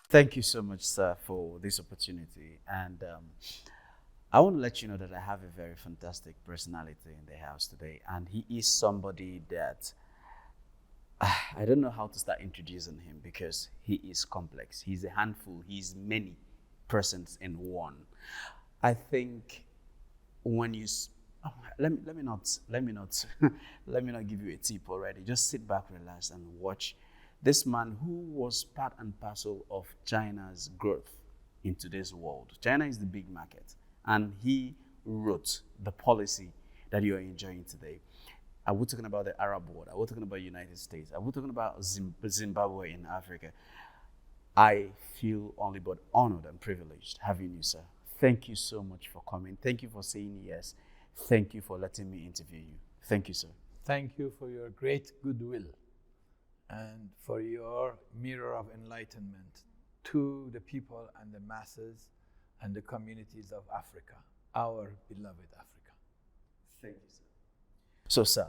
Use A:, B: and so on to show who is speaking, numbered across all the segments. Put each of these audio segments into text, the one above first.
A: Thank you so much, sir, for this opportunity. And I want to let you know that I have a very fantastic personality in the house today. And he is somebody that I don't know how to start introducing him because he is complex. He's a handful, he's many persons in one. I think when you oh, let me not let me not give you a tip already. Just sit back, relax, and watch this man who was part and parcel of China's growth in today's world. China is the big market, and he wrote the policy that you are enjoying today. Are we talking about the Arab world? Are we talking about United States? Are we talking about Zimbabwe in Africa? I feel only but honored and privileged having you, sir. Thank you so much for coming. Thank you for saying yes. Thank you for letting me interview you. Thank you, sir.
B: Thank you for your great goodwill and for your mirror of enlightenment to the people and the masses and the communities of Africa, our beloved Africa.
A: Thank you, sir. So, sir,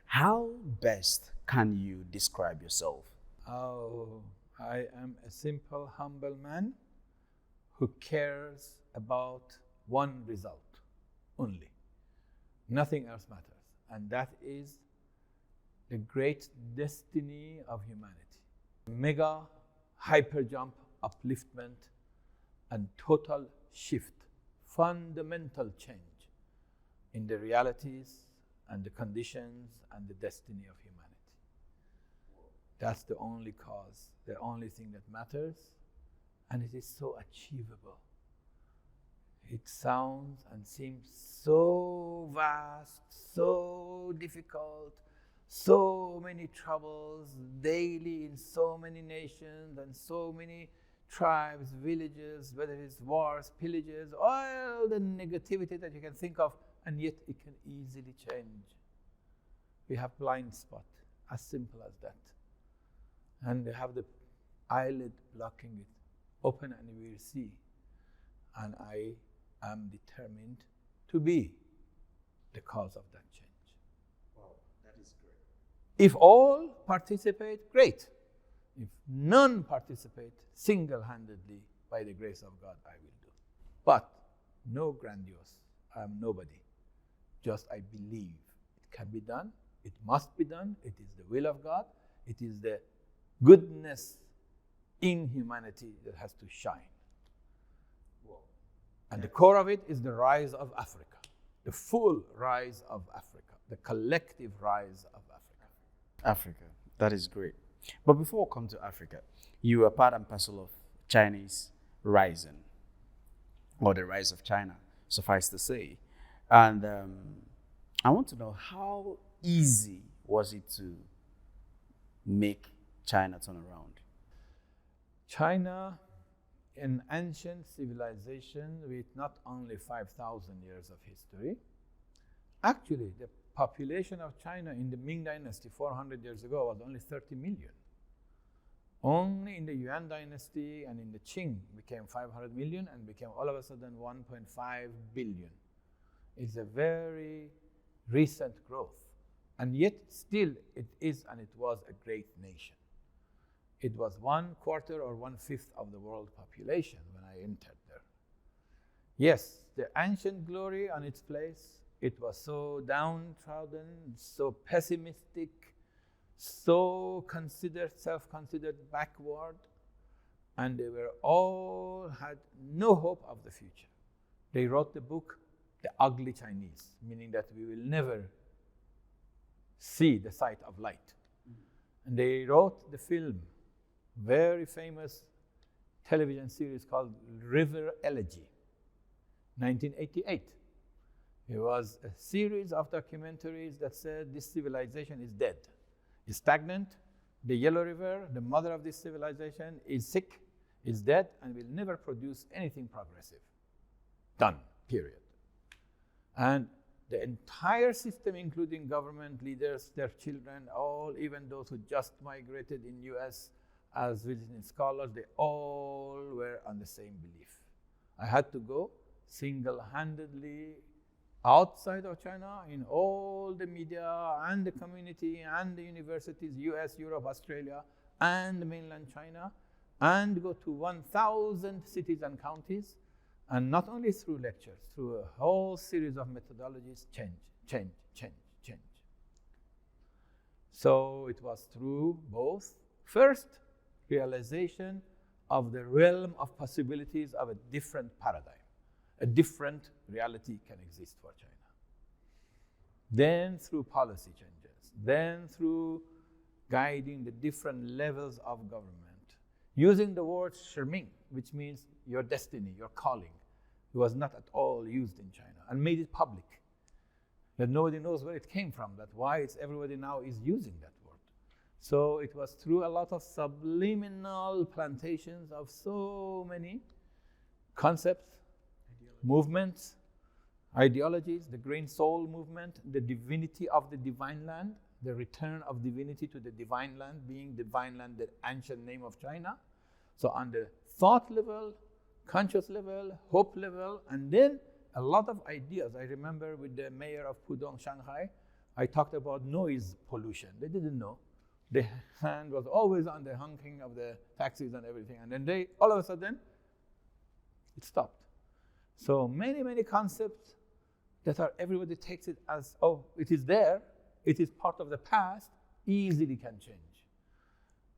A: how best can you describe yourself?
B: Oh, I am a simple, humble man who cares about one result only. Nothing else matters. And that is the great destiny of humanity. Mega hyper jump, upliftment, and total shift, fundamental change in the realities and the conditions and the destiny of humanity. That's the only cause, the only thing that matters, and it is so achievable. It sounds and seems so vast, so difficult, so many troubles daily in so many nations and so many tribes, villages, whether it's wars, pillages, all the negativity that you can think of, and yet it can easily change. We have blind spot, as simple as that. And they have the eyelid blocking it. Open and we will see. And I am determined to be the cause of that change.
A: Wow, that is great.
B: If all participate, great. If none participate, single-handedly, by the grace of God, I will do. But no grandiose. I am nobody. Just I believe it can be done. It must be done. It is the will of God. It is the goodness in humanity that has to shine. And the core of it is the rise of Africa, the full rise of Africa, the collective rise of Africa.
A: Africa, that is great. But before we come to Africa, you are part and parcel of Chinese rising, or the rise of China, suffice to say. And I want to know, how easy was it to make China turn around?
B: China, an ancient civilization with not only 5,000 years of history. Actually, the population of China in the Ming Dynasty 400 years ago was only 30 million. Only in the Yuan Dynasty and in the Qing became 500 million and became all of a sudden 1.5 billion. It's a very recent growth. And yet still it is and it was a great nation. It was 1/4 or 1/5 of the world population when I entered there. Yes, the ancient glory on its place, it was so downtrodden, so pessimistic, so self-considered backward, and they were all had no hope of the future. They wrote the book, The Ugly Chinese, meaning that we will never see the sight of light. And they wrote the film, very famous television series called River Elegy, 1988. It was a series of documentaries that said this civilization is dead, is stagnant. The Yellow River, the mother of this civilization, is sick, is dead, and will never produce anything progressive. Done, period. And the entire system, including government leaders, their children, all, even those who just migrated in US as visiting scholars, they all were on the same belief. I had to go single-handedly outside of China in all the media and the community and the universities, US, Europe, Australia, and mainland China, and go to 1,000 cities and counties, and not only through lectures, through a whole series of methodologies, change. So it was through both, first, realization of the realm of possibilities of a different paradigm. A different reality can exist for China. Then through policy changes, then through guiding the different levels of government, using the word 使命, which means your destiny, your calling. It was not at all used in China, and made it public. That nobody knows where it came from, that why it's everybody now is using that word. So it was through a lot of subliminal plantations of so many concepts, movements, ideologies, the Green Soul movement, the divinity of the divine land, the return of divinity to the divine land, being divine land, the ancient name of China. So on the thought level, conscious level, hope level, and then a lot of ideas. I remember with the mayor of Pudong, Shanghai, I talked about noise pollution. They didn't know. The hand was always on the honking of the taxis and everything. And then all of a sudden, it stopped. So many concepts that everybody takes it as, oh, it is there, it is part of the past, easily can change.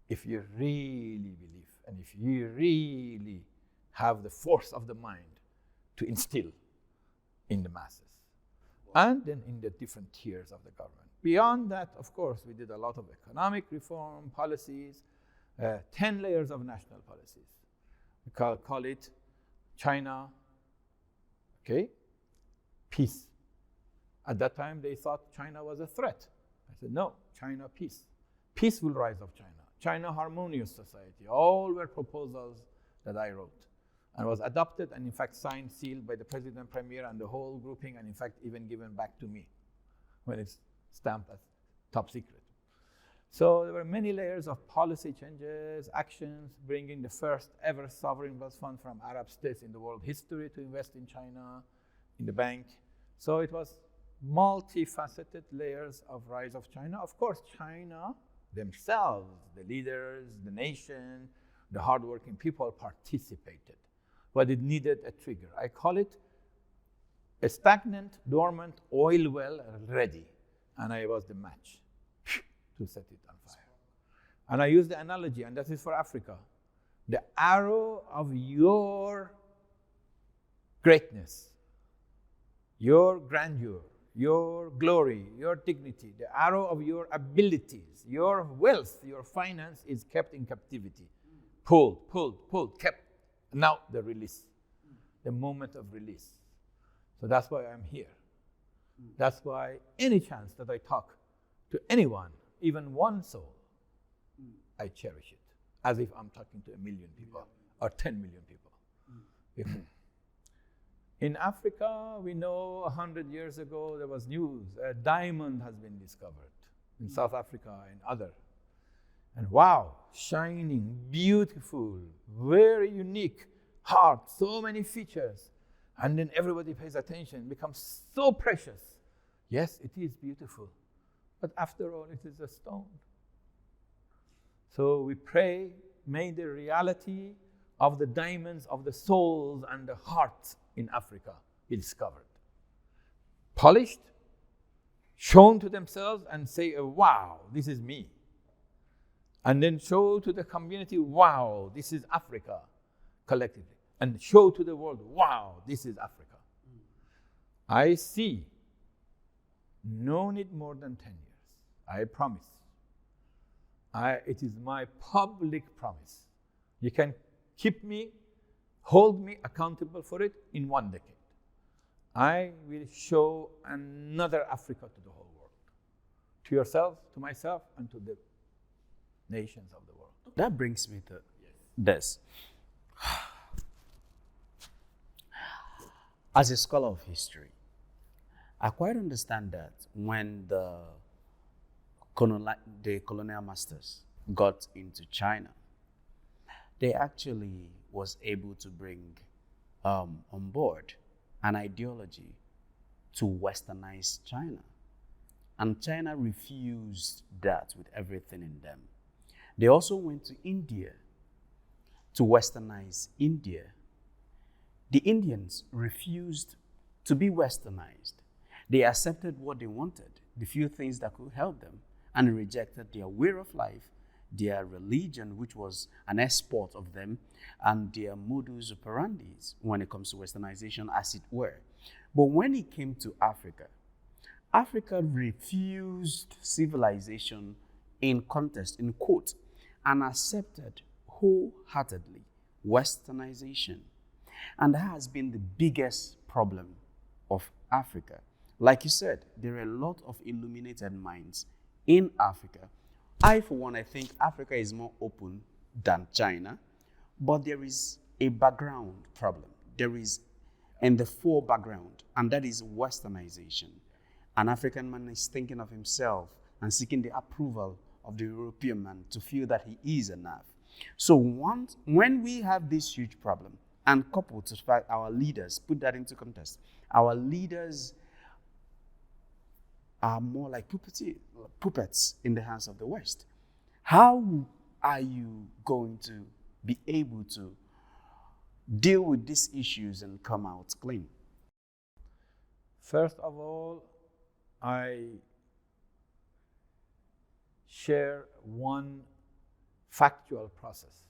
B: If you really believe, and if you really have the force of the mind to instill in the masses, and then in the different tiers of the government. Beyond that, of course, we did a lot of economic reform policies, 10 layers of national policies. We call it China, peace. At that time, they thought China was a threat. I said, no, China, peace. Peaceful rise of China. China, harmonious society. All were proposals that I wrote, and was adopted and in fact signed, sealed by the president, premier, and the whole grouping, and in fact even given back to me when it's stamped as top secret. So there were many layers of policy changes, actions, bringing the first ever sovereign wealth fund from Arab states in the world history to invest in China, in the bank. So it was multifaceted layers of rise of China. Of course, China themselves, the leaders, the nation, the hardworking people participated, but it needed a trigger. I call it a stagnant, dormant oil well ready, and I was the match to set it on fire. And I use the analogy, and that is for Africa. The arrow of your greatness, your grandeur, your glory, your dignity, the arrow of your abilities, your wealth, your finance is kept in captivity. Pulled, kept. Now the release, the moment of release. So that's why I'm here. That's why any chance that I talk to anyone, even one soul, I cherish it, as if I'm talking to 1 million people or 10 million people. In Africa, we know 100 years ago there was news, a diamond has been discovered in South Africa and other. And wow, shining, beautiful, very unique, hard, so many features. And then everybody pays attention, becomes so precious. Yes, it is beautiful, but after all, it is a stone. So we pray, may the reality of the diamonds of the souls and the hearts in Africa be discovered. Polished, shown to themselves and say, wow, this is me. And then show to the community, wow, this is Africa, collectively. And show to the world, wow, this is Africa. I see, no need more than 10 years. I promise. It is my public promise. You can keep me, hold me accountable for it in 1 decade. I will show another Africa to the whole world. To yourself, to myself, and to the nations of the world.
A: That brings me to this. As a scholar of history, I quite understand that when the colonial masters got into China, they actually was able to bring on board an ideology to westernize China. And China refused that with everything in them. They also went to India to westernize India. The Indians refused to be westernized. They accepted what they wanted, the few things that could help them, and rejected their way of life, their religion, which was an export of them, and their modus operandi when it comes to westernization, as it were. But when it came to Africa, Africa refused civilization in contest, in quote, and accepted wholeheartedly westernization. And that has been the biggest problem of Africa. Like you said, there are a lot of illuminated minds in Africa. I, for one, I think Africa is more open than China, but there is a background problem. There is in the fore background, and that is westernization. An African man is thinking of himself and seeking the approval of the European man to feel that he is enough. So when we have this huge problem, and coupled to the fact our leaders, put that into context, our leaders are more like puppets in the hands of the West. How are you going to be able to deal with these issues and come out clean?
B: First of all, I share one factual process.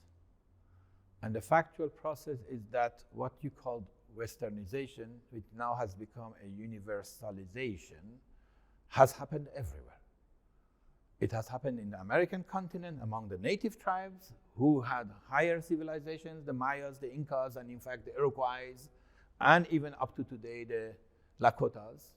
B: And the factual process is that what you called westernization, which now has become a universalization, has happened everywhere. It has happened in the American continent among the native tribes who had higher civilizations, the Mayas, the Incas, and in fact the Iroquois, and even up to today, the Lakotas.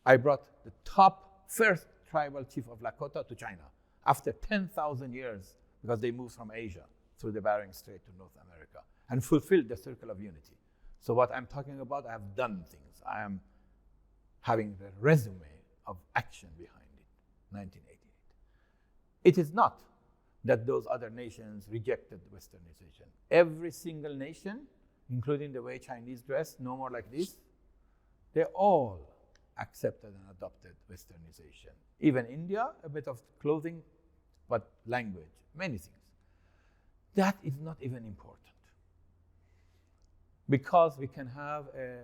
B: I brought the top first tribal chief of Lakota to China after 10,000 years because they moved from Asia through the Bering Strait to North America and fulfilled the circle of unity. So what I'm talking about, I have done things. I am having the resume of action behind it, 1988. It is not that those other nations rejected westernization. Every single nation, including the way Chinese dress, no more like this, they all accepted and adopted westernization. Even India, a bit of clothing, but language, many things. That is not even important. Because we can have a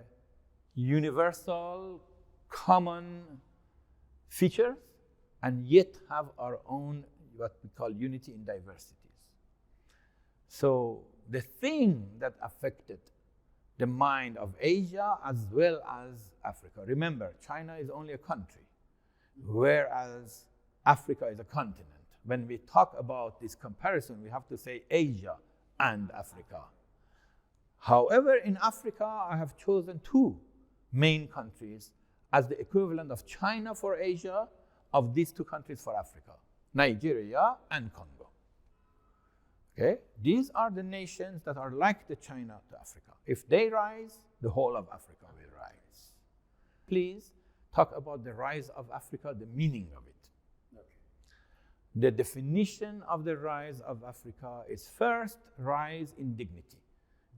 B: universal, common features and yet have our own, what we call unity in diversities. So the thing that affected the mind of Asia as well as Africa. Remember, China is only a country, whereas Africa is a continent. When we talk about this comparison, we have to say Asia and Africa. However, in Africa, I have chosen two main countries as the equivalent of China for Asia, of these two countries for Africa, Nigeria and Congo. Okay? These are the nations that are like the China to Africa. If they rise, the whole of Africa will rise. Please talk about the rise of Africa, the meaning of it. Okay. The definition of the rise of Africa is first, rise in dignity.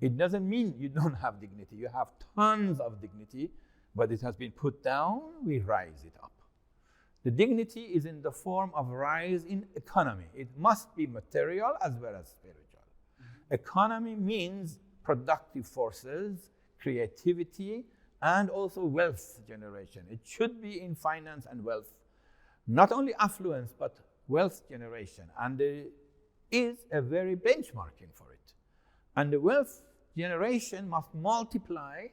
B: It doesn't mean you don't have dignity. You have tons of dignity, but it has been put down, we rise it up. The dignity is in the form of rise in economy. It must be material as well as spiritual. Mm-hmm. Economy means productive forces, creativity, and also wealth generation. It should be in finance and wealth. Not only affluence, but wealth generation. And there is a very benchmarking for it. And the wealth generation must multiply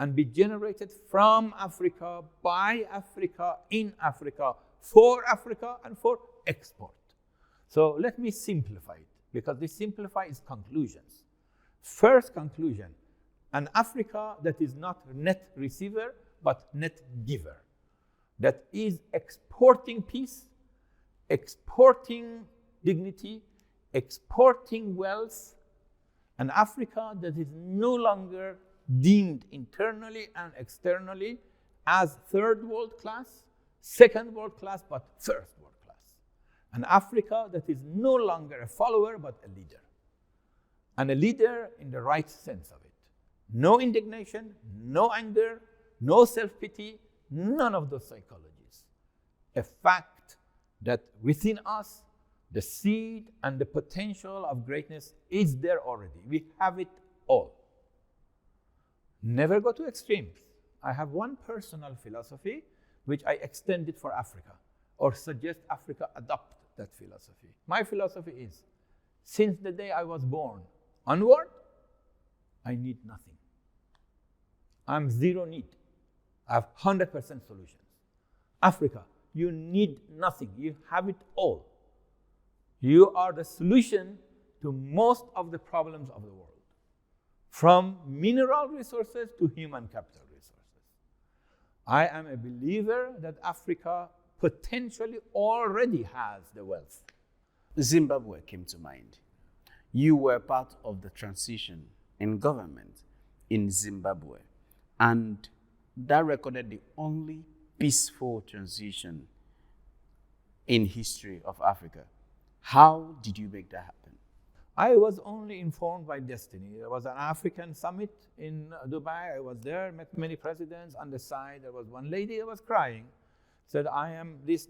B: and be generated from Africa, by Africa, in Africa, for Africa, and for export. So let me simplify it, because this simplify is conclusions. First conclusion, an Africa that is not net receiver, but net giver, that is exporting peace, exporting dignity, exporting wealth, an Africa that is no longer deemed internally and externally as third world class, second world class, but first world class. An Africa that is no longer a follower, but a leader. And a leader in the right sense of it. No indignation, no anger, no self-pity, none of those psychologies. A fact that within us The seed and the potential of greatness is there already. We have it all. Never go to extremes. I have one personal philosophy which I extended for Africa, or suggest Africa adopt that philosophy. My philosophy is, since the day I was born onward, I need nothing. I'm zero need. I have 100% solutions. Africa, you need nothing. You have it all. You are the solution to most of the problems of the world, from mineral resources to human capital resources. I am a believer that Africa potentially already has the wealth.
A: Zimbabwe came to mind. You were part of the transition in government in Zimbabwe, and that recorded the only peaceful transition in history of Africa. How did you make that happen?
B: I was only informed by destiny. There was an African summit in Dubai. I was there, met many presidents. On the side, there was one lady that was crying, said, I am this,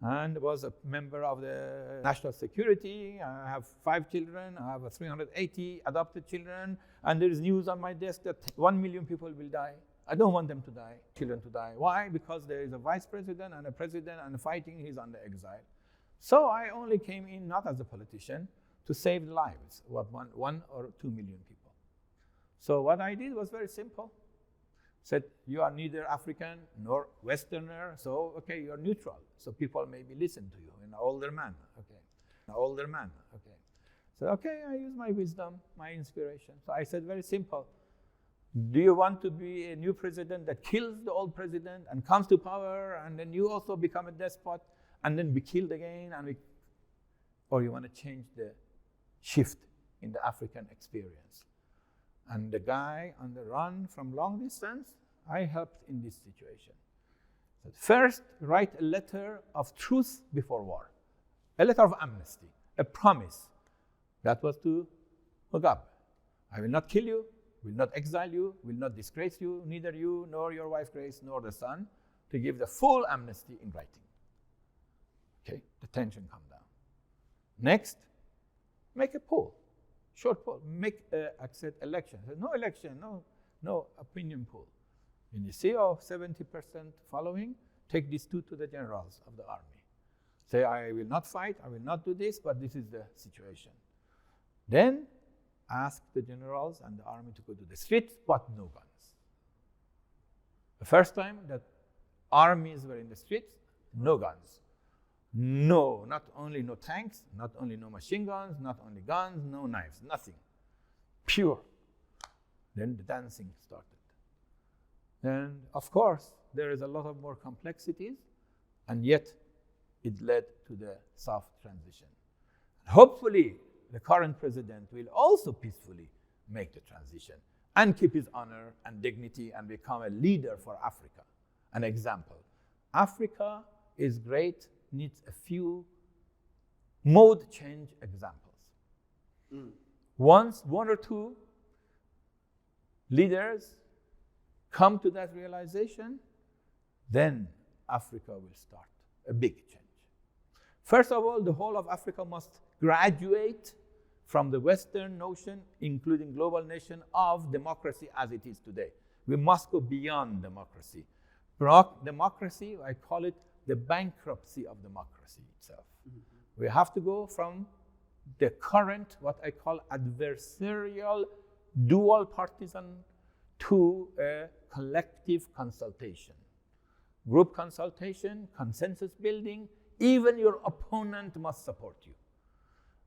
B: and was a member of the national security. I have 5 children. I have 380 adopted children. And there is news on my desk that 1 million people will die. I don't want them to die, children to die. Why? Because there is a vice president and a president and fighting, he's under exile. So I only came in not as a politician to save lives of 1 or 2 million people. So what I did was very simple. Said, you are neither African nor Westerner, so okay, you're neutral. So people maybe listen to you, an older man, okay. An older man, okay. So okay, I use my wisdom, my inspiration. So I said very simple. Do you want to be a new president that kills the old president and comes to power, and then you also become a despot and then be killed again? Or you want to change the shift in the African experience? And the guy on the run from long distance, I helped in this situation. So first, write a letter of truce before war, a letter of amnesty, a promise. That was to Mugabe. I will not kill you, will not exile you, will not disgrace you, neither you nor your wife Grace nor the son, to give the full amnesty in writing. Okay, the tension come down. Next, make a poll, short poll, make accept election. No election, no opinion poll. When you see 70% following, take these 2 to the generals of the army. Say, I will not fight, I will not do this, but this is the situation. Then ask the generals and the army to go to the streets, but no guns. The first time that armies were in the streets, no guns. No, not only no tanks, not only no machine guns, not only guns, no knives, nothing. Pure. Then the dancing started. And of course, there is a lot of more complexities, and yet it led to the soft transition. Hopefully, the current president will also peacefully make the transition and keep his honor and dignity and become a leader for Africa. An example. Africa is great, needs a few mode change examples. Once 1 or 2 leaders come to that realization, then Africa will start a big change. First of all, the whole of Africa must graduate from the Western notion, including global nation, of democracy as it is today. We must go beyond democracy. Democracy, I call it the bankruptcy of democracy itself. Mm-hmm. We have to go from the current, what I call adversarial, dual partisan, to a collective consultation. Group consultation, consensus building, even your opponent must support you.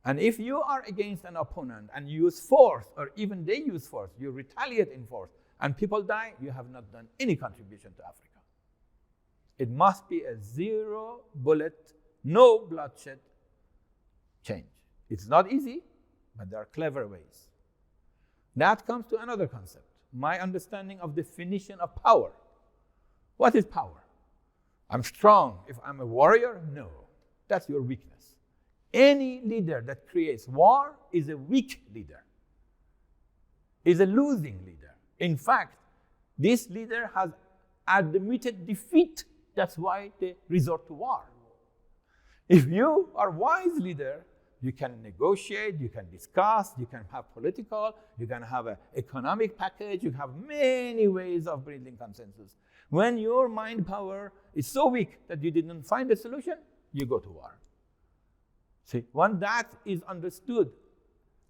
B: And if you are against an opponent and you use force, or even they use force, you retaliate in force, and people die, you have not done any contribution to Africa. It must be a 0 bullet, no bloodshed change. It's not easy, but there are clever ways. That comes to another concept, my understanding of definition of power. What is power? I'm strong. If I'm a warrior, no. That's your weakness. Any leader that creates war is a weak leader, is a losing leader. In fact, this leader has admitted defeat. That's why they resort to war. If you are a wise leader, you can negotiate, you can discuss, you can have political, you can have an economic package, you have many ways of building consensus. When your mind power is so weak that you didn't find a solution, you go to war. See, when that is understood,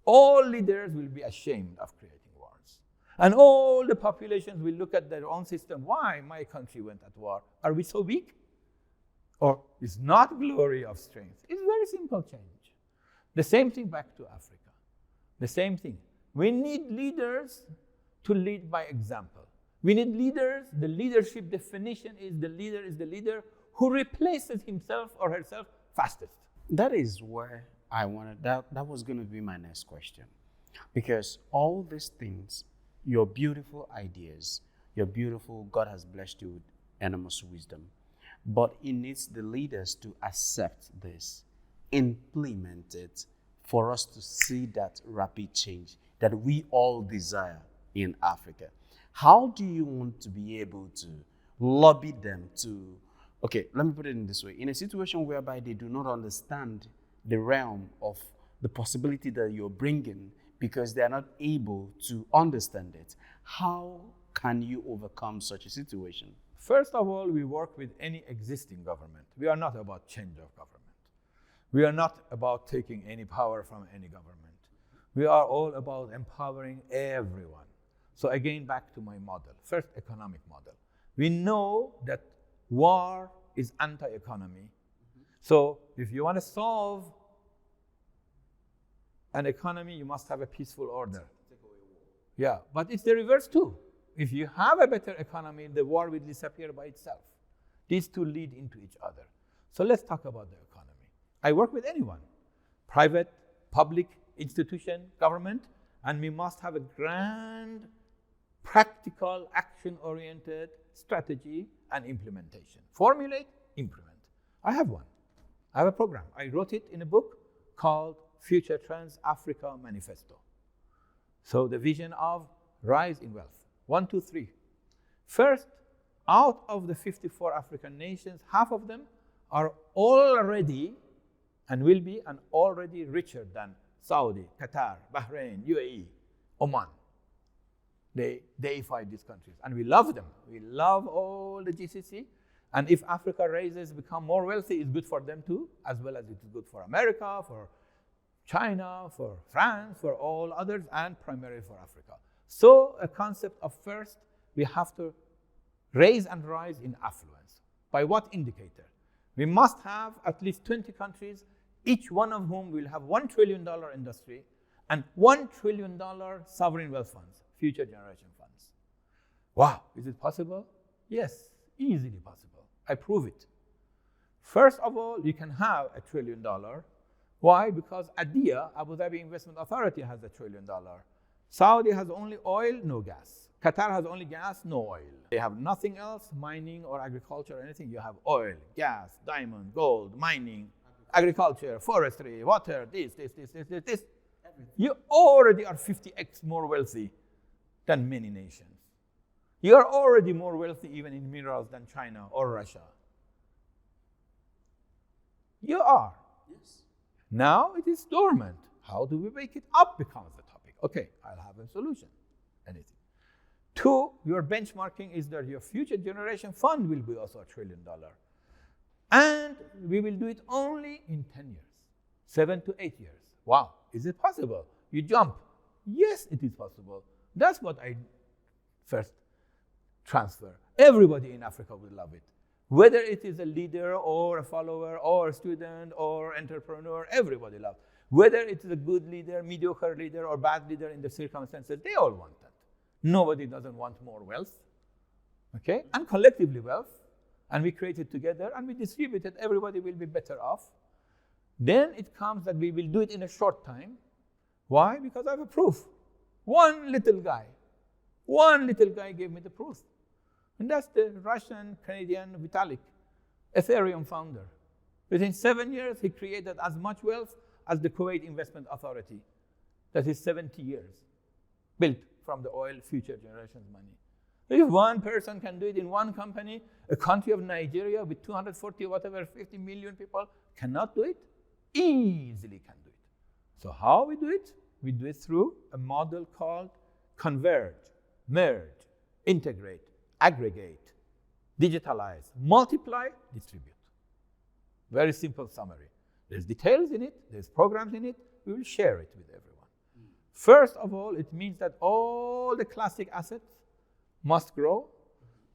B: all leaders will be ashamed of creating wars. And all the populations will look at their own system. Why my country went at war? Are we so weak? Or is not glory of strength? It's very simple change. The same thing back to Africa. The same thing. We need leaders to lead by example. We need leaders. The leadership definition is the leader who replaces himself or herself fastest.
A: That is where I wanted, that was going to be my next question. Because all these things, your beautiful ideas, your beautiful, God has blessed you with enormous wisdom, but it needs the leaders to accept this, implement it, for us to see that rapid change that we all desire in Africa. How do you want to be able to lobby them to, okay, let me put it in this way. In a situation whereby they do not understand the realm of the possibility that you're bringing because they are not able to understand it, how can you overcome such a situation?
B: First of all, we work with any existing government. We are not about change of government. We are not about taking any power from any government. We are all about empowering everyone. So again, back to my model. First, economic model. We know that war is anti-economy. So if you want to solve an economy, you must have a peaceful order. Yeah, but it's the reverse too. If you have a better economy, the war will disappear by itself. These two lead into each other. So let's talk about the economy. I work with anyone, private, public, institution, government, and we must have a grand, practical, action-oriented strategy and implementation. Formulate, implement. I have one. I have a program. I wrote it in a book called Future Trends Africa Manifesto. So the vision of rise in wealth. 1, 2, 3. First, out of the 54 African nations, half of them are already and will be and already richer than Saudi, Qatar, Bahrain, UAE, Oman. They deify these countries, and we love them. We love all the GCC. And if Africa become more wealthy, it's good for them too, as well as it's good for America, for China, for France, for all others, and primarily for Africa. So a concept of first, we have to raise and rise in affluence. By what indicator? We must have at least 20 countries, each one of whom will have $1 trillion industry and $1 trillion sovereign wealth funds, future generation funds. Wow, is it possible? Yes, easily possible. I prove it. First of all, you can have $1 trillion. Why? Because ADIA, Abu Dhabi Investment Authority, has $1 trillion. Saudi has only oil, no gas. Qatar has only gas, no oil. They have nothing else, mining or agriculture or anything. You have oil, gas, diamond, gold, mining, agriculture, forestry, water, this. You already are 50x more wealthy than many nations. You are already more wealthy even in minerals than China or Russia. You are. Yes. Now it is dormant. How do we wake it up becomes the topic. Okay, I'll have a solution. Anything. 2, your benchmarking is that your future generation fund will be also $1 trillion. And we will do it only in 10 years, 7 to 8 years. Wow, is it possible? You jump. Yes, it is possible. That's what I first transfer. Everybody in Africa will love it. Whether it is a leader or a follower or a student or entrepreneur, everybody loves it. Whether it is a good leader, mediocre leader, or bad leader in the circumstances, they all want that. Nobody doesn't want more wealth, okay? And collectively wealth, and we create it together, and we distribute it, everybody will be better off. Then it comes that we will do it in a short time. Why? Because I have a proof. One little guy gave me the proof. And that's the Russian-Canadian Vitalik, Ethereum founder. Within 7 years, he created as much wealth as the Kuwait Investment Authority. That is 70 years, built from the oil future generations money. If one person can do it in one company, a country of Nigeria with 240 whatever 50 million people cannot do it, easily can do it. So how we do it? We do it through a model called converge, merge, integrate, aggregate, digitalize, multiply, distribute. Very simple summary. There's details in it, there's programs in it, we will share it with everyone. First of all, it means that all the classic assets must grow,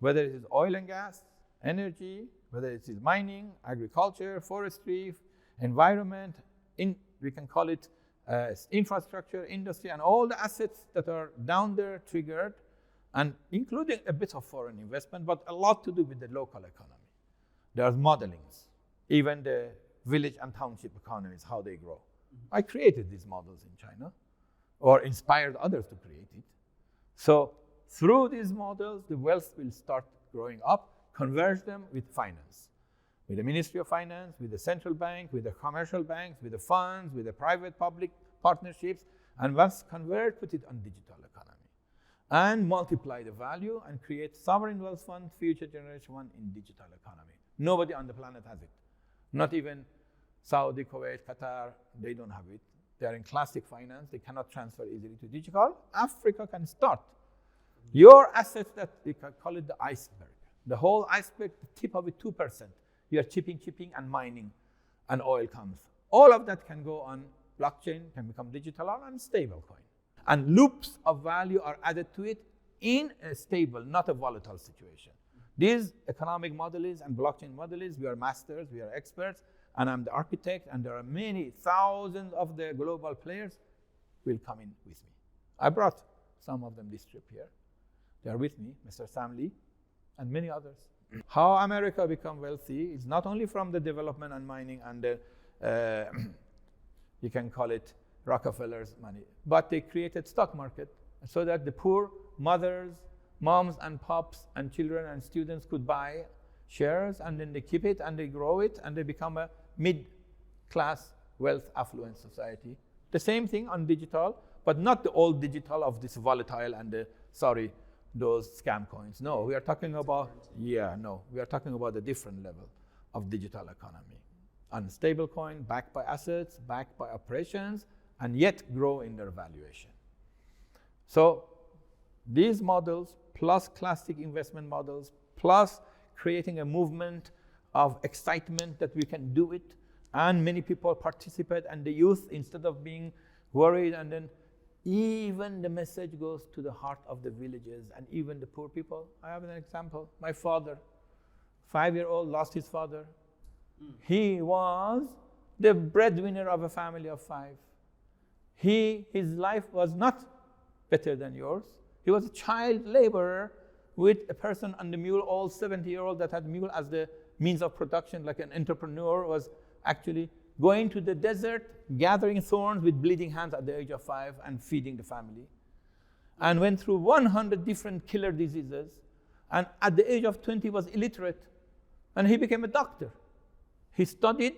B: whether it is oil and gas, energy, whether it is mining, agriculture, forestry, environment, we can call it infrastructure, industry, and all the assets that are down there triggered, and including a bit of foreign investment, but a lot to do with the local economy. There's modelings, even the village and township economies, how they grow. I created these models in China, or inspired others to create it. So through these models, the wealth will start growing up, converge them with finance, with the Ministry of Finance, with the central bank, with the commercial banks, with the funds, with the private-public partnerships, and once convert, put it on digital economy, and multiply the value and create sovereign wealth fund, future generation one in digital economy. Nobody on the planet has it. Not even Saudi, Kuwait, Qatar, they don't have it. They are in classic finance. They cannot transfer easily to digital. Africa can start. Your assets, that we can call it the iceberg. The whole iceberg, the tip of it, 2%. You are chipping, and mining, and oil comes. All of that can go on blockchain, can become digital and stable coin. And loops of value are added to it in a stable, not a volatile situation. These economic modelists and blockchain modelists, we are masters, we are experts, and I'm the architect, and there are many thousands of the global players will come in with me. I brought some of them this trip here. They are with me, Mr. Sam Lee, and many others. How America become wealthy is not only from the development and mining and the, you can call it Rockefeller's money, but they created stock market so that the poor mothers, moms and pops and children and students could buy shares, and then they keep it and they grow it and they become a mid-class wealth affluent society. The same thing on digital, but not the old digital of this volatile and those scam coins. No, we are talking about, we are talking about a different level of digital economy. Unstable coin, backed by assets, backed by operations, and yet grow in their valuation. So these models, plus classic investment models, plus creating a movement of excitement that we can do it, and many people participate, and the youth, instead of being worried, and then even the message goes to the heart of the villages and even the poor people. I have an example. My father, 5-year-old, lost his father. He was the breadwinner of a family of 5. His life was not better than yours. He was a child laborer with a person on the mule, old 70-year-old that had mule as the means of production, like an entrepreneur, was actually going to the desert, gathering thorns with bleeding hands at the age of 5 and feeding the family. And went through 100 different killer diseases. And at the age of 20 was illiterate. And he became a doctor. He studied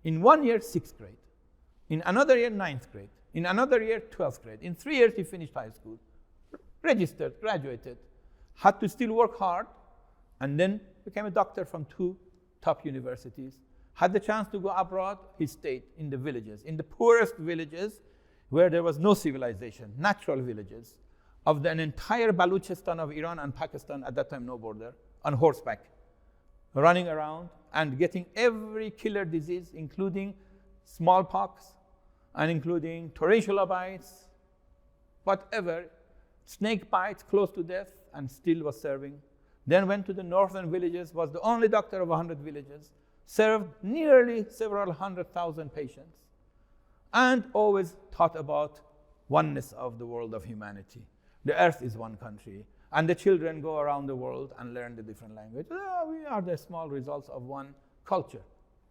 B: in 1 year 6th grade. In another year 9th grade. In another year 12th grade. In 3 years he finished high school. Registered, graduated. Had to still work hard. And then became a doctor from 2 top universities. Had the chance to go abroad, he stayed in the villages, in the poorest villages where there was no civilization, natural villages, of an entire Baluchistan of Iran and Pakistan, at that time no border, on horseback, running around and getting every killer disease, including smallpox and including tarantula bites, whatever, snake bites close to death, and still was serving. Then went to the northern villages, was the only doctor of 100 villages, served nearly several 100,000 patients, and always thought about oneness of the world of humanity. The earth is one country, and the children go around the world and learn the different language. We are the small results of one culture.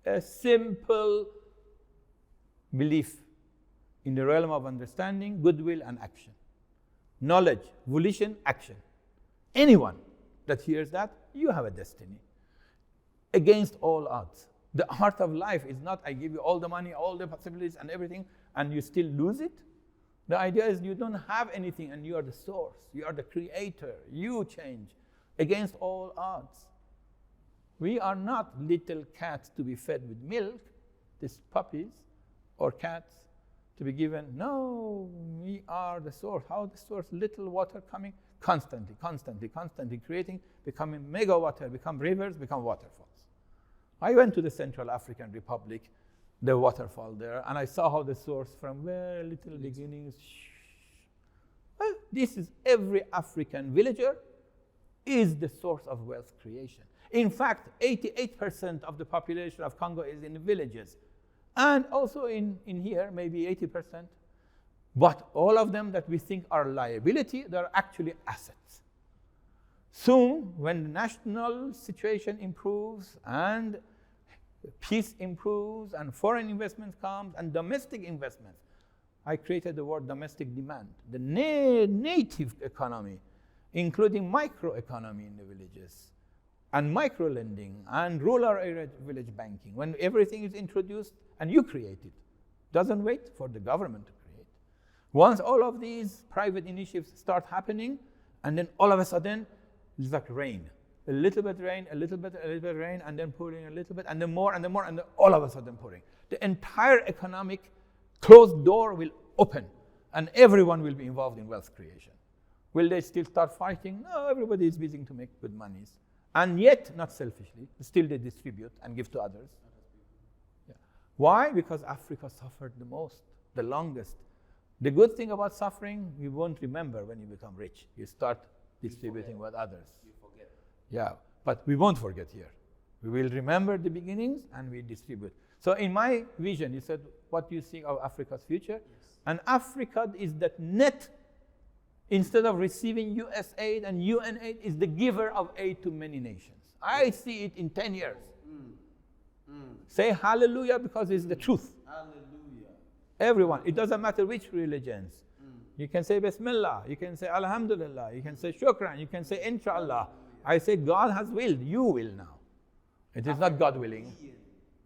B: A simple belief in the realm of understanding, goodwill, and action. Knowledge, volition, action. Anyone that hears that, you have a destiny. Against all odds. The art of life is not I give you all the money, all the possibilities and everything, and you still lose it. The idea is you don't have anything and you are the source. You are the creator. You change against all odds. We are not little cats to be fed with milk, these puppies or cats to be given. No, we are the source. How the source? Little water coming constantly, creating, becoming mega water, become rivers, become waterfalls. I went to the Central African Republic, the waterfall there, and I saw how the source from very little beginnings. Well, this is every African villager is the source of wealth creation. In fact, 88% of the population of Congo is in villages. And also in here, maybe 80%. But all of them that we think are liability, they're actually assets. Soon, when the national situation improves and peace improves and foreign investments come and domestic investments, I created the word domestic demand, the native economy, including microeconomy in the villages, and micro-lending, and rural area village banking. When everything is introduced and you create it, doesn't wait for the government to create. Once all of these private initiatives start happening, and then all of a sudden, it's like rain. A little bit rain, a little bit rain, and then pouring a little bit, and then more, and then more, and then all of a sudden pouring. The entire economic closed door will open, and everyone will be involved in wealth creation. Will they still start fighting? No, everybody is busy to make good monies. And yet, not selfishly, still they distribute and give to others. Yeah. Why? Because Africa suffered the most, the longest. The good thing about suffering, you won't remember when you become rich. You start distributing with others.
A: You forget.
B: Yeah, but we won't forget here. We will remember the beginnings and we distribute. So in my vision, you said, what do you see of Africa's future?
A: Yes.
B: And Africa is that net, instead of receiving US aid and UN aid, is the giver of aid to many nations. I see it in 10 years. Say hallelujah because it's the truth.
A: Hallelujah.
B: Everyone. It doesn't matter which religions. You can say Bismillah. You can say Alhamdulillah. You can say Shukran. You can say Inshallah. I say God has willed. You will now. It is not God willing.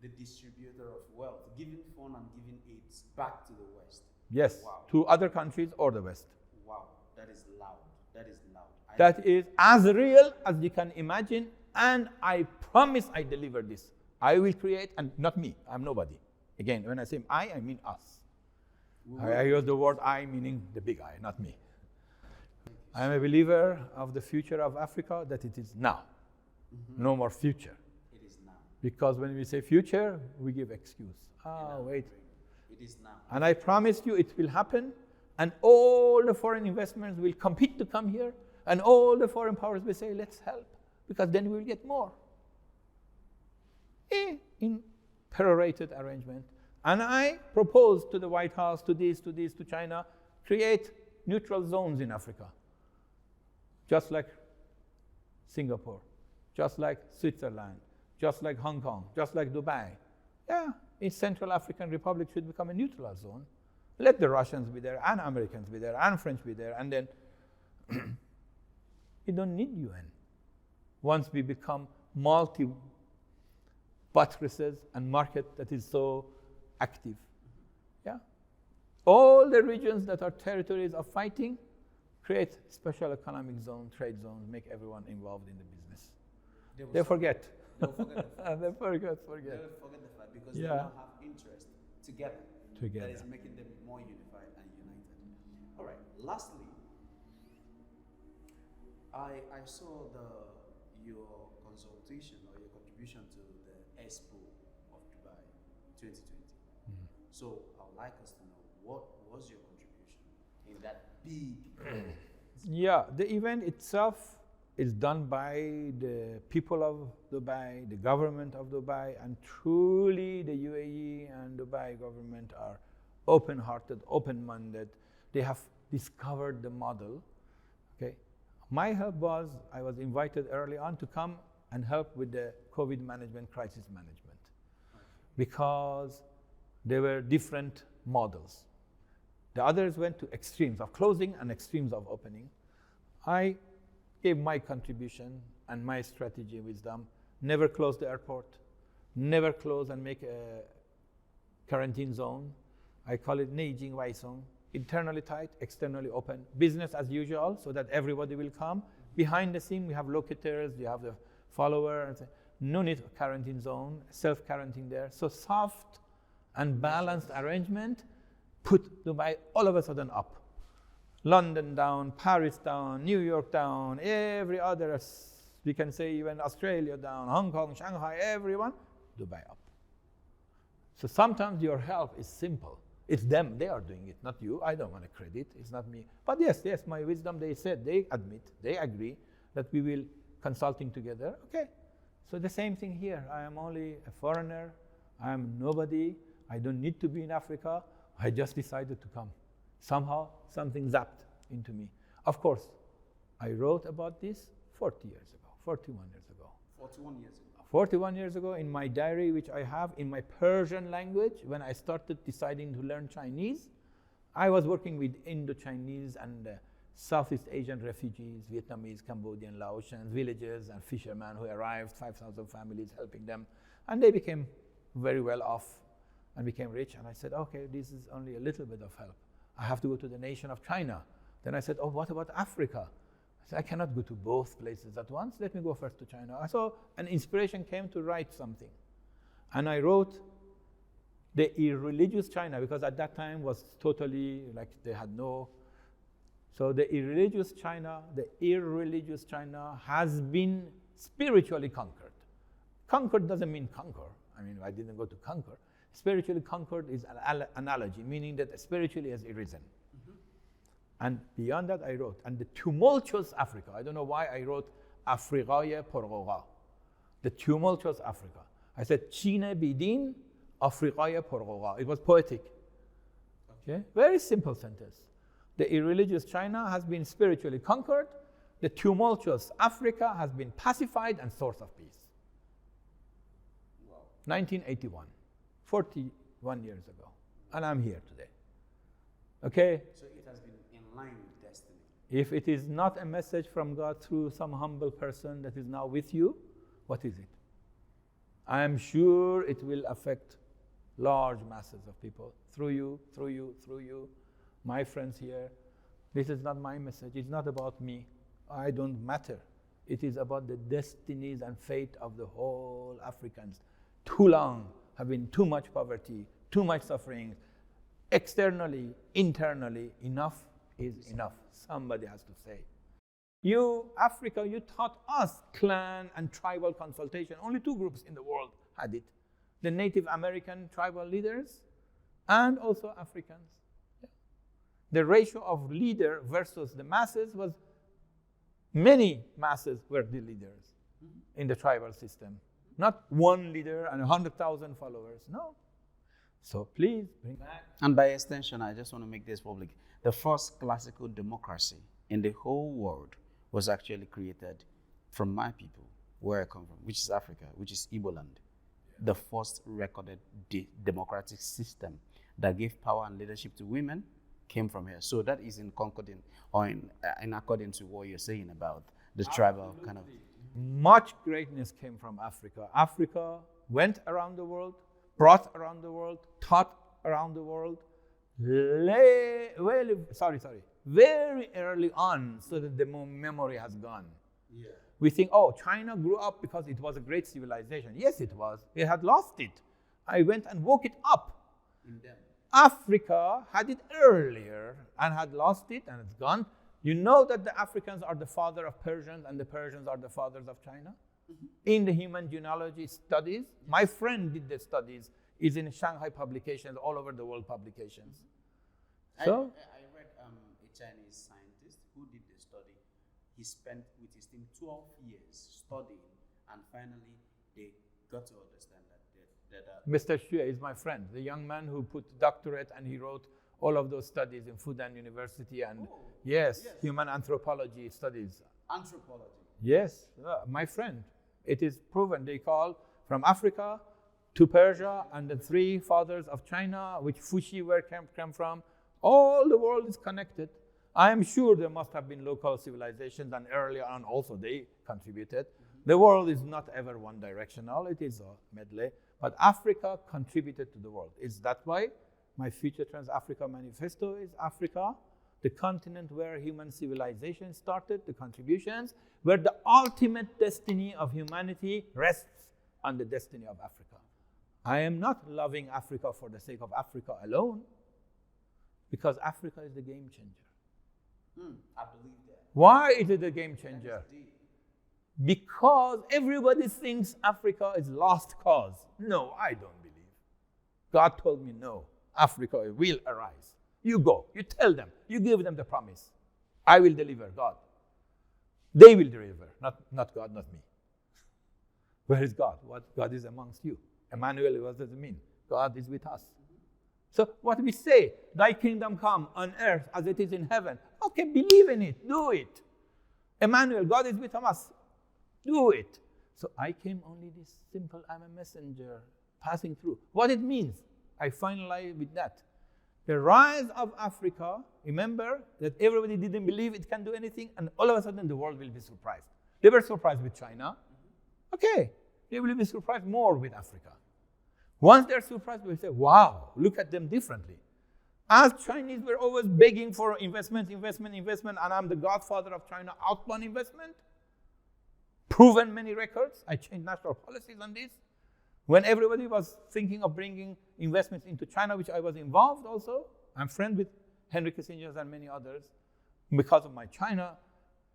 A: The distributor of wealth, giving fund and giving aids back to the West.
B: Yes.
A: Wow.
B: To other countries or the West.
A: Wow. That is loud. That is loud.
B: That is as real as you can imagine. And I promise I deliver this. I will create, and not me. I'm nobody. Again, when I say I mean us. I use the word I, meaning the big I, not me. I am a believer of the future of Africa, that it is now. No more future.
A: It is now.
B: Because when we say future, we give excuse. Wait.
A: It is now.
B: And I promise you it will happen, and all the foreign investments will compete to come here, and all the foreign powers will say, let's help, because then we will get more. In perorated arrangement. And I propose to the White House, to China, create neutral zones in Africa. Just like Singapore, just like Switzerland, just like Hong Kong, just like Dubai. Yeah, in Central African Republic should become a neutral zone. Let the Russians be there, and Americans be there, and French be there, and then you don't need UN. Once we become multi-buttresses and market that is so active. Yeah. All the regions that are territories of fighting, create special economic zone, trade zones, make everyone involved in the business. They forget.
A: They'll forget the fact.
B: They forget.
A: They'll forget the fact because they don't have interest together. That is making them more unified and united. All right. Lastly, I saw your consultation or your contribution to the Expo of Dubai 2020. So I would like us to know what was your contribution in that big event?
B: Yeah, the event itself is done by the people of Dubai, the government of Dubai, and truly the UAE and Dubai government are open-hearted, open-minded. They have discovered the model. Okay, my help was I was invited early on to come and help with the COVID management, crisis management, because there were different models. The others went to extremes of closing and extremes of opening. I gave my contribution and my strategy wisdom. Never close the airport. Never close and make a quarantine zone. I call it Neijing Waisong. internally tight, externally open. Business as usual, so that everybody will come. Behind the scene, we have locators, you have the followers. No need of quarantine zone, self-quarantine there. So soft and balanced arrangement put Dubai all of a sudden up. London down, Paris down, New York down, every other, we can say even Australia down, Hong Kong, Shanghai, everyone, Dubai up. So sometimes your help is simple. It's them, they are doing it, not you. I don't want to credit, it's not me. But yes, my wisdom, they said, they admit, they agree that we will consulting together. Okay, so the same thing here. I am only a foreigner, I am nobody, I don't need to be in Africa, I just decided to come. Somehow, something zapped into me. Of course, I wrote about this 40 years ago, 41 years ago.
A: 41 years ago.
B: 41 years ago in my diary, which I have in my Persian language, when I started deciding to learn Chinese, I was working with Indo-Chinese and Southeast Asian refugees, Vietnamese, Cambodian, Laotians, villagers and fishermen who arrived, 5,000 families helping them. And they became very well off and became rich. And I said, okay, this is only a little bit of help. I have to go to the nation of China. Then I said, oh, what about Africa? I said, I cannot go to both places at once. Let me go first to China. So an inspiration came to write something. And I wrote the irreligious China, because at that time was totally like they had no. So the irreligious China has been spiritually conquered. Conquered doesn't mean conquer. I mean, I didn't go to conquer. Spiritually conquered is an analogy, meaning that spiritually has arisen. And beyond that, I wrote, and the tumultuous Africa. I don't know why I wrote Afriqaye Porghoga, the tumultuous Africa. I said, Chine bidin, Afriqaye Porghoga. It was poetic. Okay, very simple sentence. The irreligious China has been spiritually conquered. The tumultuous Africa has been pacified and source of peace. Wow. 1981, 41 years ago, and I'm here today. Okay.
A: So it has been in line with destiny.
B: If it is not a message from God through some humble person that is now with you, what is it? I am sure it will affect large masses of people through you, my friends here. This is not my message. It's not about me. I don't matter. It is about the destinies and fate of the whole Africans. Too long have been too much poverty, too much suffering. Externally, internally, enough is enough. Somebody has to say. You, Africa, you taught us clan and tribal consultation. Only two groups in the world had it. The Native American tribal leaders and also Africans. Yeah. The ratio of leader versus the masses was many masses were the leaders in the tribal system. Not one leader and 100,000 followers, no. So please bring back.
A: And by extension, I just want to make this public. The first classical democracy in the whole world was actually created from my people, where I come from, which is Africa, which is Igbo land. Yeah. The first recorded democratic system that gave power and leadership to women came from here. So that is in concordance or in accordance to what you're saying about the tribal kind of.
B: Much greatness came from Africa. Africa went around the world, brought around the world, taught around the world, very early on, so that the memory has gone. Yeah. We think, oh, China grew up because it was a great civilization. Yes, it was. It had lost it. I went and woke it up. In them. Africa had it earlier and had lost it and it's gone. You know that the Africans are the father of Persians and the Persians are the fathers of China? Mm-hmm. In the human genealogy studies, my friend did the studies, is in Shanghai publications, all over the world publications. So
A: I read a Chinese scientist who did the study. He spent with his team 12 years studying, and finally they got to understand that
B: Mr. Xue is my friend, the young man who put doctorate and he wrote all of those studies in Fudan University and yes, human anthropology studies.
A: Anthropology?
B: Yes, my friend. It is proven. They call from Africa to Persia and the three fathers of China, which Fuxi where came from. All the world is connected. I am sure there must have been local civilizations and early on also they contributed. Mm-hmm. The world is not ever one directional, it is a medley. But Africa contributed to the world. Is that why My future Trans-Africa Manifesto is Africa, the continent where human civilization started, the contributions, where the ultimate destiny of humanity rests on the destiny of Africa. I am not loving Africa for the sake of Africa alone, because Africa is the game changer.
A: I believe that.
B: Why is it a game changer? Because everybody thinks Africa is lost cause. No, I don't believe. God told me, no, Africa will arise. You go, you tell them, you give them the promise. I will deliver, God. They will deliver, not God, not me. Where is God? What God is amongst you? Emmanuel, what does it mean? God is with us. So what we say, thy kingdom come on earth as it is in heaven. Okay, believe in it, do it. Emmanuel, God is with us. Do it. So I came only this simple, I'm a messenger passing through. What it means, I finalize with that. The rise of Africa, remember that everybody didn't believe it can do anything, and all of a sudden the world will be surprised. They were surprised with China. Okay, they will be surprised more with Africa. Once they're surprised, we say, wow, look at them differently. As Chinese were always begging for investment, and I'm the godfather of China outbound investment. Proven many records. I changed national policies on this. When everybody was thinking of bringing investments into China, which I was involved also, I'm friend with Henry Kissinger and many others. Because of my China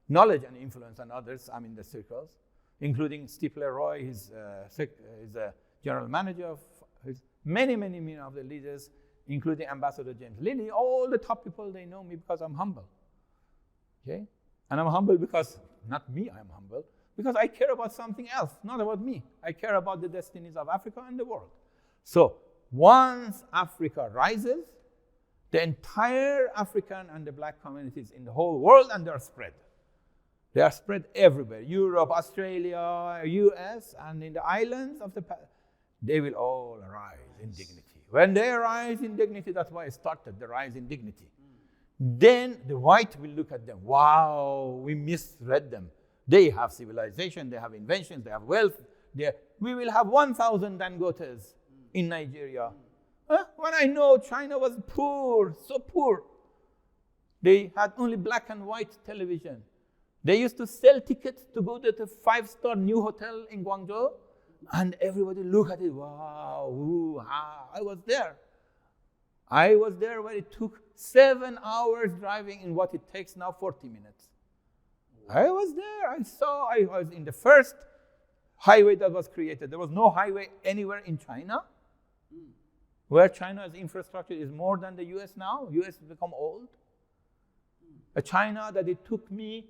B: knowledge and influence on others, I'm in the circles, including Steve Leroy, he's a general manager of many of the leaders, including Ambassador James Lilly. All the top people, they know me because I'm humble. Okay? And I'm humble because, not me, I'm humble, because I care about something else, not about me. I care about the destinies of Africa and the world. So once Africa rises, the entire African and the black communities in the whole world, and they are spread. They are spread everywhere. Europe, Australia, US, and in the islands of the past, they will all rise in dignity. When they rise in dignity, that's why I started the rise in dignity. Then the white will look at them. Wow, we misread them. They have civilization, they have inventions, they have wealth. We will have 1,000 Dangotes in Nigeria. When I know China was poor, so poor. They had only black and white television. They used to sell tickets to go to the 5-star new hotel in Guangzhou, and everybody look at it. Wow, ooh, ah. I was there. I was there when it took 7 hours driving in what it takes now 40 minutes. I was there. I was in the first highway that was created. There was no highway anywhere in China, where China's infrastructure is more than the US now. US has become old. A China that it took me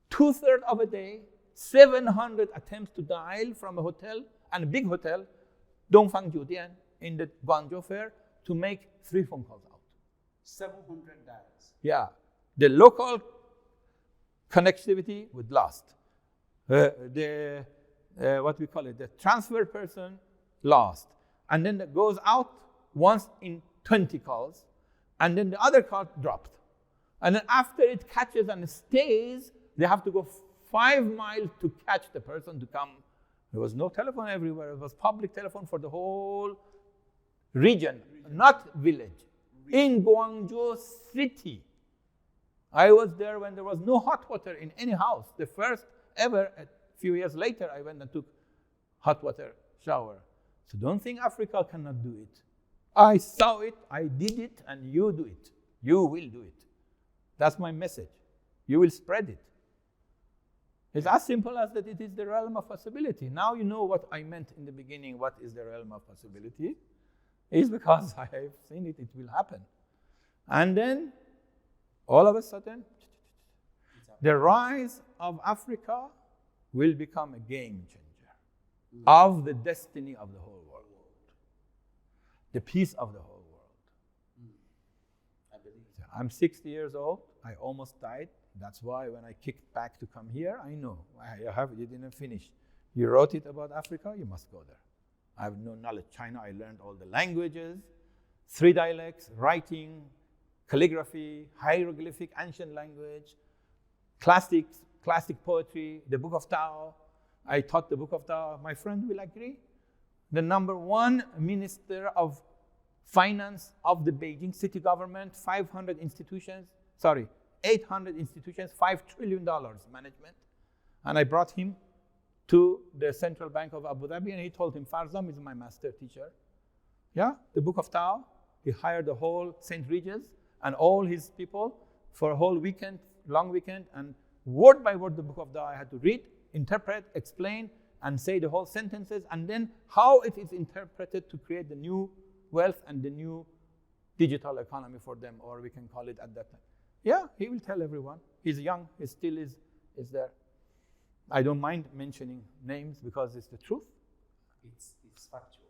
B: 2/3 of a day, 700 attempts to dial from a hotel, and a big hotel, Dongfang Jiudian, in the Guangzhou Fair, to make 3 phone calls out.
A: 700 dials.
B: Yeah. The local connectivity would last. What we call it, the transfer person lost. And then it goes out once in 20 calls, and then the other call dropped. And then after it catches and stays, they have to go 5 miles to catch the person to come. There was no telephone everywhere. It was public telephone for the whole region, not village. In Guangzhou city. I was there when there was no hot water in any house. The first ever, a few years later, I went and took hot water shower. So don't think Africa cannot do it. I saw it, I did it, and you do it. You will do it. That's my message. You will spread it. It's as simple as that. It is the realm of possibility. Now you know what I meant in the beginning. What is the realm of possibility? It's because I have seen it. It will happen. And then, all of a sudden, the rise of Africa will become a game changer of the destiny of the whole world, the peace of the whole world.
A: I believe.
B: I'm 60 years old. I almost died. That's why when I kicked back to come here, I know. You didn't finish. You wrote it about Africa, you must go there. I have no knowledge. China, I learned all the languages, 3 dialects, writing, calligraphy, hieroglyphic, ancient language, classics, classic poetry, the Book of Tao. I taught the Book of Tao. My friend will agree. The number 1 minister of finance of the Beijing city government, 800 institutions, $5 trillion management. And I brought him to the Central Bank of Abu Dhabi, and he told him, Farzam is my master teacher. Yeah, the Book of Tao. He hired the whole St. Regis and all his people for a whole weekend, long weekend, and word by word the Book of Tao I had to read, interpret, explain, and say the whole sentences, and then how it is interpreted to create the new wealth and the new digital economy for them, or we can call it at that time. Yeah, he will tell everyone. He's young, he still is there. I don't mind mentioning names because it's the truth.
A: It's factual.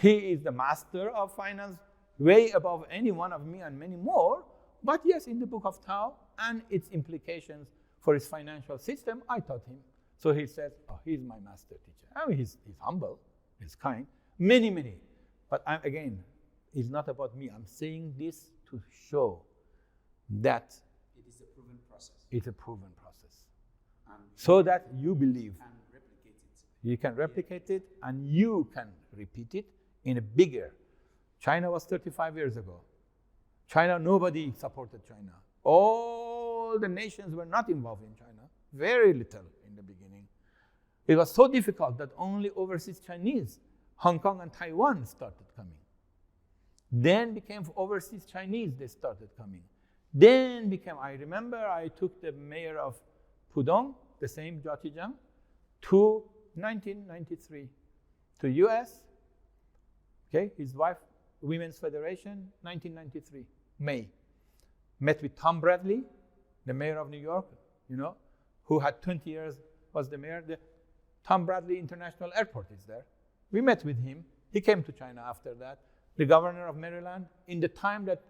B: He is the master of finance, way above any one of me and many more. But yes, in the Book of Tao and its implications for his financial system, I taught him. So he says, oh, he's my master teacher. I mean, he's humble, he's kind, many. But again, it's not about me. I'm saying this to show that
A: it is a proven process.
B: It's a proven process. So that you believe.
A: And replicate it.
B: You can replicate it, and you can repeat it in a bigger. China was 35 years ago. China, nobody supported China. All the nations were not involved in China. Very little in the beginning. It was so difficult that only overseas Chinese, Hong Kong and Taiwan started coming. Then became overseas Chinese, they started coming. Then became, I remember I took the mayor of Pudong, the same Jia Zhang, to 1993, to US, okay, his wife, Women's Federation, 1993, May. Met with Tom Bradley, the mayor of New York, who had 20 years, was the mayor. The Tom Bradley International Airport is there. We met with him. He came to China after that. The governor of Maryland, in the time that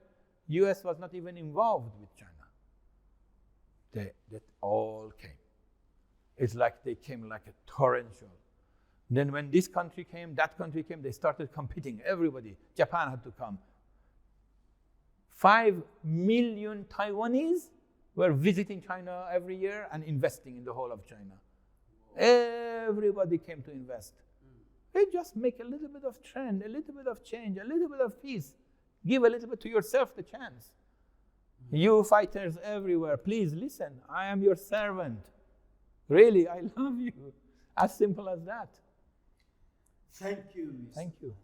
B: US was not even involved with China. That all came. It's like they came like a torrential. Then when this country came, that country came, they started competing. Everybody, Japan had to come. 5 million Taiwanese were visiting China every year and investing in the whole of China. Everybody came to invest. They just make a little bit of trend, a little bit of change, a little bit of peace. Give a little bit to yourself the chance. You fighters everywhere, please listen. I am your servant. Really, I love you. As simple as that.
A: Thank you, Mr.
B: Thank you.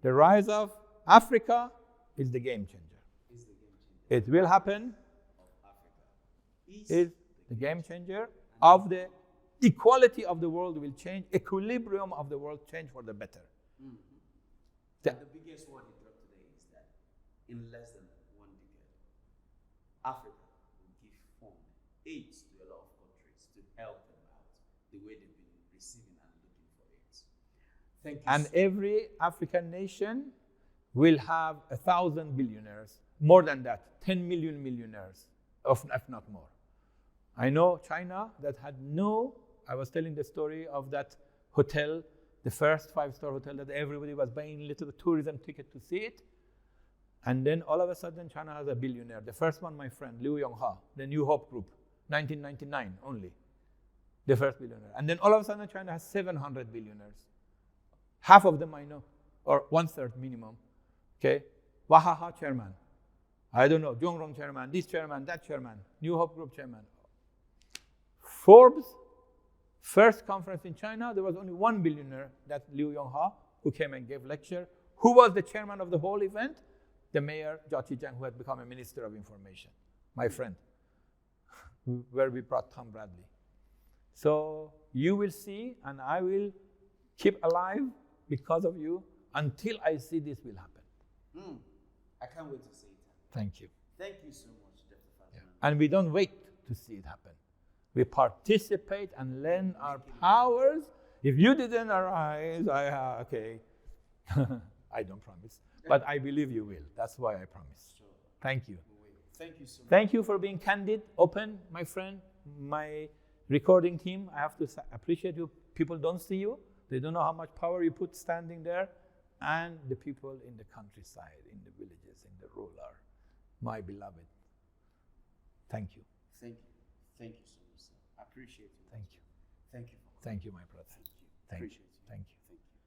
B: The rise of Africa is the game changer. It will happen. Is the game changer of the equality of the world will change, equilibrium of the world change for the better.
A: Mm-hmm. The biggest word he dropped today is that in less than 1 decade, Africa will give aid to a lot of countries to help them out the way they've been receiving and looking for it. Thank you.
B: And every African nation will have 1,000 billionaires, more than that, 10 million millionaires, if not more. I know China that had I was telling the story of that hotel, the first 5-star hotel that everybody was buying a little tourism ticket to see it. And then all of a sudden, China has a billionaire. The first one, my friend, Liu Yonghe, the New Hope Group, 1999 only, the first billionaire. And then all of a sudden, China has 700 billionaires. Half of them I know, or 1/3 minimum. Okay, Wahaha chairman. I don't know, Zhongrong chairman, this chairman, that chairman, New Hope Group chairman. Forbes, first conference in China, there was only 1 billionaire, that Liu Yonghe, who came and gave lecture. Who was the chairman of the whole event? The mayor, Jia Zhang, who had become a minister of information, my friend, where we brought Tom Bradley. So you will see, and I will keep alive because of you until I see this will happen.
A: I can't wait to see it.
B: Thank you.
A: Thank you so much, Dr. Farzam.
B: Yeah. And we don't wait to see it happen. We participate and lend our powers. If you didn't arise, okay. I don't promise, but I believe you will. That's why I promise.
A: Sure.
B: Thank you.
A: Thank you so much.
B: Thank you for being candid, open, my friend, my recording team. I have to appreciate you. People don't see you. They don't know how much power you put standing there. And the people in the countryside, in the villages, in the rural, my beloved. Thank you.
A: Thank you. Thank you so much, sir. I appreciate you.
B: Thank you.
A: Thank you.
B: Thank you, my brother.
A: Thank you.
B: Thank
A: Appreciate
B: you.
A: you.
B: Thank you.
A: Thank you.